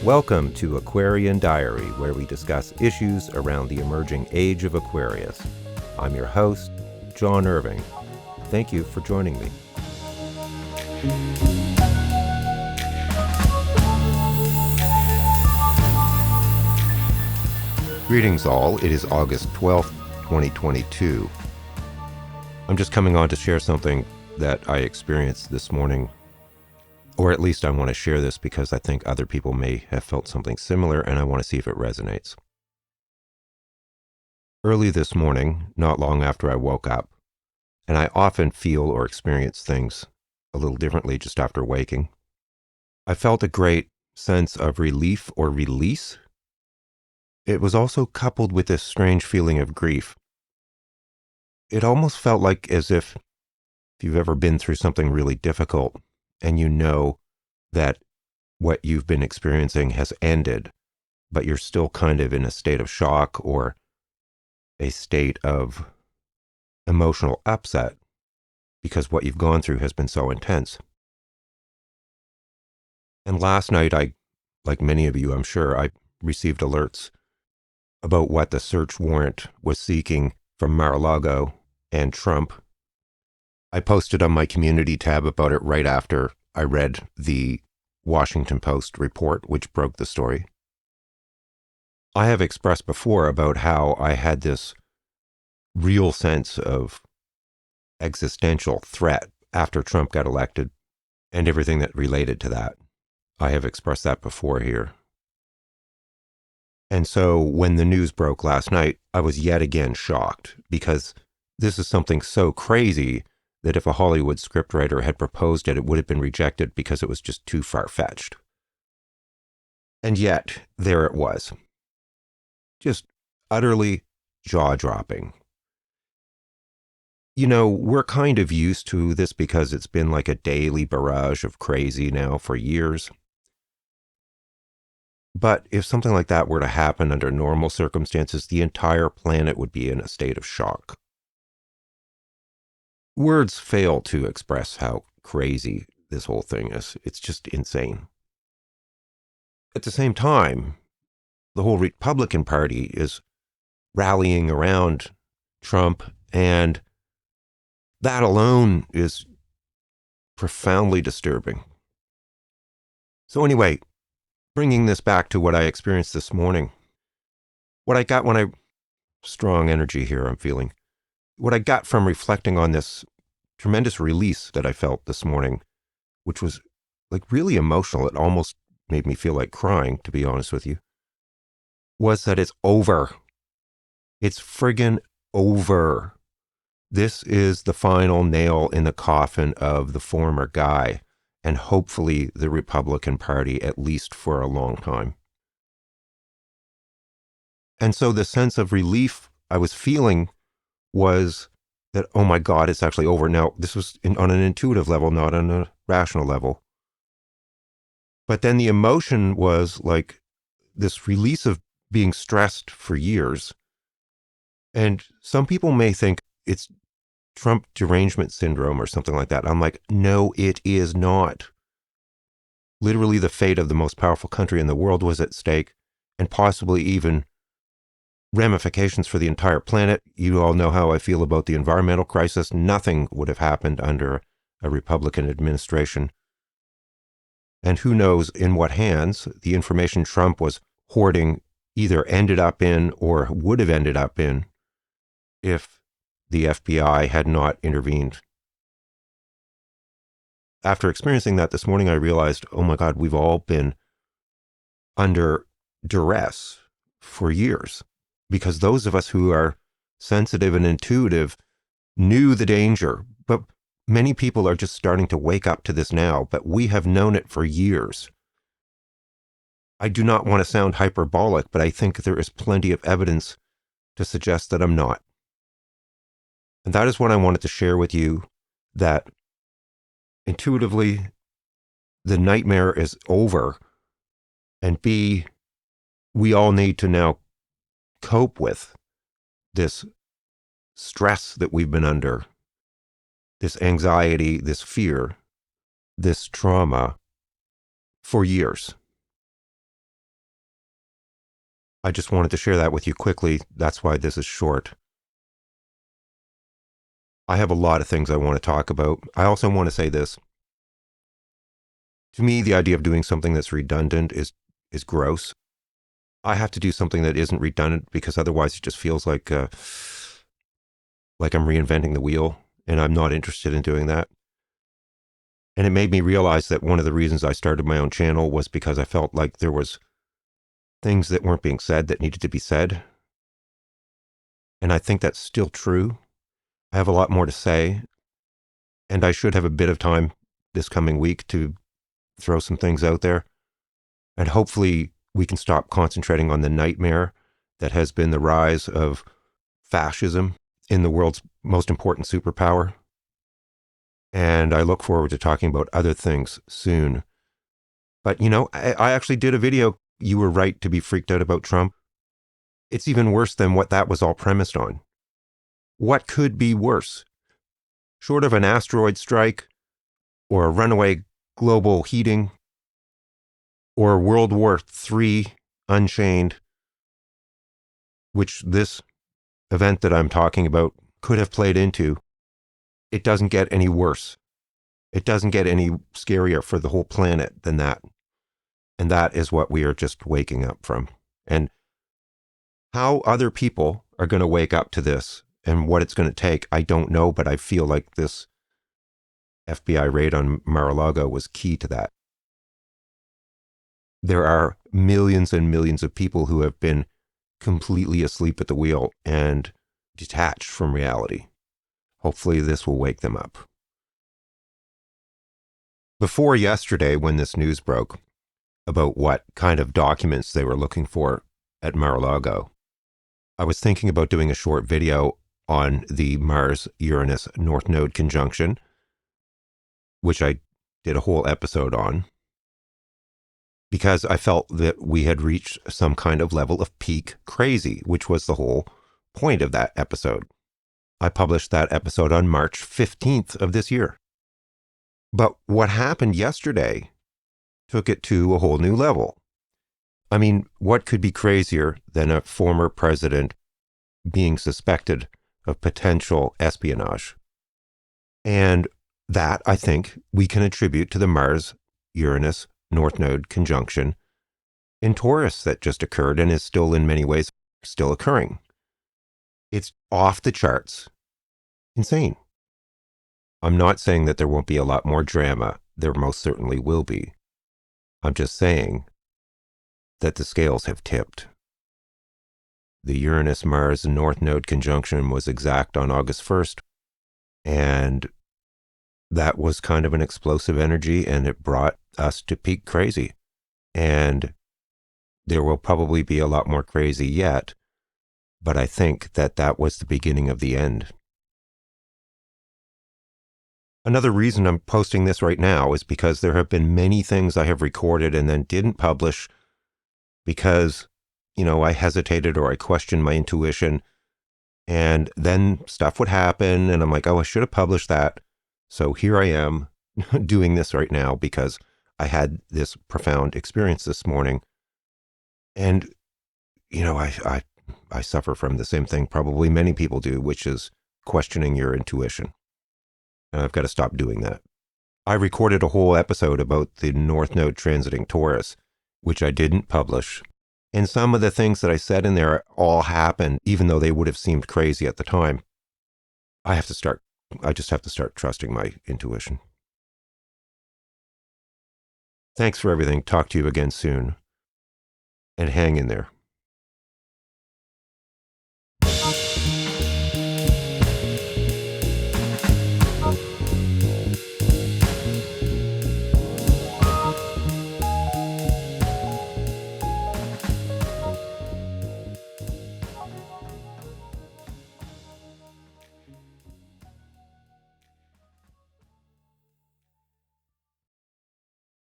Welcome to Aquarian Diary, where we discuss issues around the emerging age of Aquarius. I'm your host, John Irving. Thank you for joining me. Greetings all, it is August 12th, 2022. I'm just coming on to share something that I experienced this morning, or at least I want to share this because I think other people may have felt something similar and I want to see if it resonates. Early this morning, not long after I woke up, and I often feel or experience things a little differently just after waking, I felt a great sense of relief or release. It was also coupled with this strange feeling of grief. It almost felt like as if you've ever been through something really difficult and you know that what you've been experiencing has ended, but you're still kind of in a state of shock or a state of emotional upset because what you've gone through has been so intense. And last night, like many of you, I'm sure, I received alerts about what the search warrant was seeking from Mar-a-Lago and Trump. I posted on my community tab about it right after I read the Washington Post report, which broke the story. I have expressed before about how I had this real sense of existential threat after Trump got elected and everything that related to that. I have expressed that before here. And so when the news broke last night, I was yet again shocked because this is something so crazy that if a Hollywood scriptwriter had proposed it, it would have been rejected because it was just too far-fetched. And yet, there it was. Just utterly jaw-dropping. You know, we're kind of used to this because it's been like a daily barrage of crazy now for years. But if something like that were to happen under normal circumstances, the entire planet would be in a state of shock. Words fail to express how crazy this whole thing is. It's just insane. At the same time, the whole Republican Party is rallying around Trump, and that alone is profoundly disturbing. So anyway, bringing this back to what I experienced this morning, what I got when strong energy here I'm feeling, what I got from reflecting on this tremendous release that I felt this morning, which was like really emotional, it almost made me feel like crying, to be honest with you, was that it's over. It's friggin' over. This is the final nail in the coffin of the former guy, and hopefully the Republican Party, at least for a long time. And so the sense of relief I was feeling was that, oh my God, it's actually over. Now, this was on an intuitive level, not on a rational level. But then the emotion was like this release of being stressed for years. And some people may think it's Trump derangement syndrome or something like that. I'm like, no, it is not. Literally, the fate of the most powerful country in the world was at stake, and possibly even ramifications for the entire planet. You all know how I feel about the environmental crisis. Nothing would have happened under a Republican administration. And who knows in what hands the information Trump was hoarding either ended up in or would have ended up in if the FBI had not intervened. After experiencing that this morning, I realized, oh my God, we've all been under duress for years. Because those of us who are sensitive and intuitive knew the danger, but many people are just starting to wake up to this now, but we have known it for years. I do not want to sound hyperbolic, but I think there is plenty of evidence to suggest that I'm not. And that is what I wanted to share with you, that intuitively the nightmare is over, and B, we all need to now cope with this stress that we've been under, this anxiety, this fear, this trauma for years. I just wanted to share that with you quickly. That's why this is short. I have a lot of things I want to talk about. I also want to say this. To me, the idea of doing something that's redundant is gross. I have to do something that isn't redundant because otherwise it just feels like I'm reinventing the wheel, and I'm not interested in doing that. And it made me realize that one of the reasons I started my own channel was because I felt like there was things that weren't being said that needed to be said. And I think that's still true. I have a lot more to say, and I should have a bit of time this coming week to throw some things out there. And hopefully we can stop concentrating on the nightmare that has been the rise of fascism in the world's most important superpower. And I look forward to talking about other things soon. But, I actually did a video. You were right to be freaked out about Trump. It's even worse than what that was all premised on. What could be worse? Short of an asteroid strike, or a runaway global heating, or World War III unchained, which this event that I'm talking about could have played into, it doesn't get any worse. It doesn't get any scarier for the whole planet than that. And that is what we are just waking up from. And how other people are going to wake up to this and what it's going to take, I don't know, but I feel like this FBI raid on Mar-a-Lago was key to that. There are millions and millions of people who have been completely asleep at the wheel and detached from reality. Hopefully this will wake them up. Before yesterday, when this news broke about what kind of documents they were looking for at Mar-a-Lago, I was thinking about doing a short video on the Mars-Uranus North Node conjunction, which I did a whole episode on, because I felt that we had reached some kind of level of peak crazy, which was the whole point of that episode. I published that episode on March 15th of this year. But what happened yesterday took it to a whole new level. I mean, what could be crazier than a former president being suspected of potential espionage? And that, I think, we can attribute to the Mars-Uranus North Node conjunction in Taurus that just occurred and is still in many ways still occurring. It's off the charts. Insane. I'm not saying that there won't be a lot more drama. There most certainly will be. I'm just saying that the scales have tipped. The Uranus-Mars North Node conjunction was exact on August 1st, and that was kind of an explosive energy, and it brought us to peak crazy. And there will probably be a lot more crazy yet, but I think that that was the beginning of the end. Another reason I'm posting this right now is because there have been many things I have recorded and then didn't publish because, I hesitated or I questioned my intuition, and then stuff would happen and I'm like, oh, I should have published that. So here I am doing this right now because I had this profound experience this morning. And, I suffer from the same thing probably many people do, which is questioning your intuition. And I've got to stop doing that. I recorded a whole episode about the North Node transiting Taurus, which I didn't publish. And some of the things that I said in there all happened, even though they would have seemed crazy at the time. I just have to start trusting my intuition. Thanks for everything. Talk to you again soon. And hang in there.